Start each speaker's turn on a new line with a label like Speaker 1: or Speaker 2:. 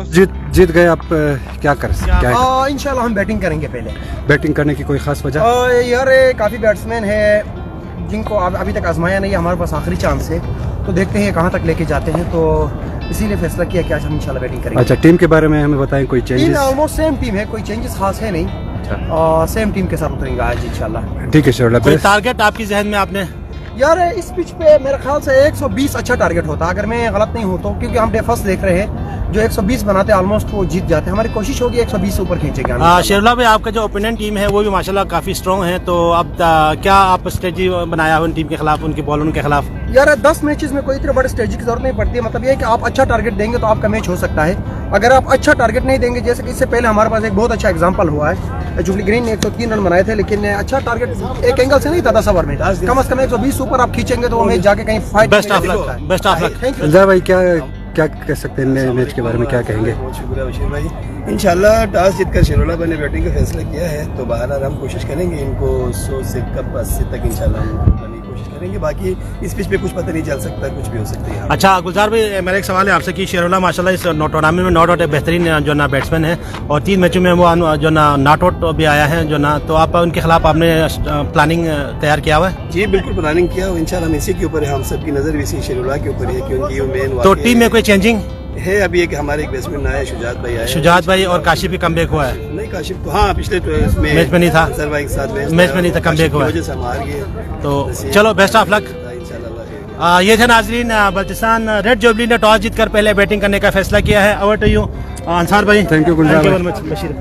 Speaker 1: जीत गए आप क्या कर क्या है?
Speaker 2: इंशाल्लाह हम बैटिंग करेंगे पहले।
Speaker 1: बैटिंग करने की कोई खास वजह?
Speaker 2: यार काफ़ी बैट्समैन है जिनको अभी तक आजमाया नहीं, हमारे पास आखिरी चांस है, तो देखते हैं कहाँ तक लेके जाते हैं, तो इसीलिए फैसला किया कि आज हम इंशाल्लाह बैटिंग करेंगे।
Speaker 1: अच्छा, टीम के बारे में हमें बताएं, कोई
Speaker 2: team
Speaker 1: changes?
Speaker 2: Almost same team है, कोई चेंजेस खास है नहीं, सेम टीम के साथ उतरेंगे आज इंशाल्लाह।
Speaker 1: ठीक है शेरोला।
Speaker 3: कोई टारगेट आपकी जहन में आपने?
Speaker 2: यार इस पिच पे मेरे ख्याल से 120 अच्छा टारगेट होता, अगर मैं गलत नहीं हूँ तो, क्योंकि हम डे फर्स्ट देख रहे हैं जो 120 बनाते हैं ऑलमोस्ट वो जीत जाते हैं। हमारी कोशिश होगी 120 से ऊपर खींचेंगे।
Speaker 3: शेरुला भाई, आपका जो ओपोनेंट टीम है वो भी माशाल्लाह काफ़ी स्ट्रॉन्ग है, तो अब क्या आप स्ट्रेटजी बनाया हो उन टीम के खिलाफ, उनके बॉलरों के खिलाफ?
Speaker 2: यार 10 मैचेस में कोई इतने बड़े स्ट्रेटजी की जरूरत नहीं पड़ती है, मतलब ये है कि आप अच्छा टारगेट देंगे तो आपका मैच हो सकता है। अगर आप अच्छा टारगेट नहीं देंगे, जैसे कि इससे पहले हमारे पास एक बहुत अच्छा एग्जांपल हुआ है, जुबली ग्रीन ने 103 रन बनाए थे, लेकिन अच्छा टारगेट एक एंगल से नहीं था 10 ओवर में, कम से कम 120 ऊपर आप खींचेंगे तो वो मैच जाके कहीं fight.
Speaker 3: Best of luck, best of luck.
Speaker 2: Thank you.
Speaker 1: Gulzar भाई, क्या कह सकते हैं मैच के बारे में, क्या कहेंगे?
Speaker 4: बहुत शुक्रिया बशीर भाई। इंशाल्लाह टॉस जीतकर शेरोला भाई ने बैटिंग का फैसला किया है, तो बहरहाल हम कोशिश करेंगे इनको 100 से कम 80 तक इंशाल्लाह हम करने की कोशिश करेंगे। बाकी इस पिच पे कुछ पता नहीं चल सकता, कुछ भी हो सकता है।
Speaker 3: अच्छा गुलजार भाई, मेरा एक सवाल है आपसे कि शेरुला माशाल्लाह इस टूर्नामेंट में नॉट आउट बेहतरीन जो ना बैट्समैन है, और 3 मैचों में वो जो ना नॉट आउट भी आया है जो ना, तो आप उनके खिलाफ आपने प्लानिंग तैयार किया हुआ है?
Speaker 4: जी बिल्कुल प्लानिंग किया हो, इंशाल्लाह हम इसी के ऊपर है, हम सबकी नज़र भी इसी शेरुला के ऊपर है, क्योंकि वो मेन
Speaker 3: तो टीम में कोई चेंजिंग
Speaker 4: है अभी एक हमारे एक बैट्समैन आया, शुजात भाई आया।
Speaker 3: शुजात भाई और काशिफ भी कमबैक हुआ है?
Speaker 4: नहीं, काशिफ तो हाँ पिछले
Speaker 3: मैच में नहीं था,
Speaker 4: अजहर भाई के साथ
Speaker 3: मैच में नहीं था, कमबैक हुआ है,
Speaker 4: वजह से हम हार गए।
Speaker 3: तो चलो बेस्ट ऑफ लक। ये थे नाजरीन, बल्तिस्तान रेड जुबली ने टॉस जीतकर पहले बैटिंग करने का फैसला किया है। ओवर टू यू अंसार भाई।
Speaker 1: थैंक यू गुलजार भाई।
Speaker 3: बशीर।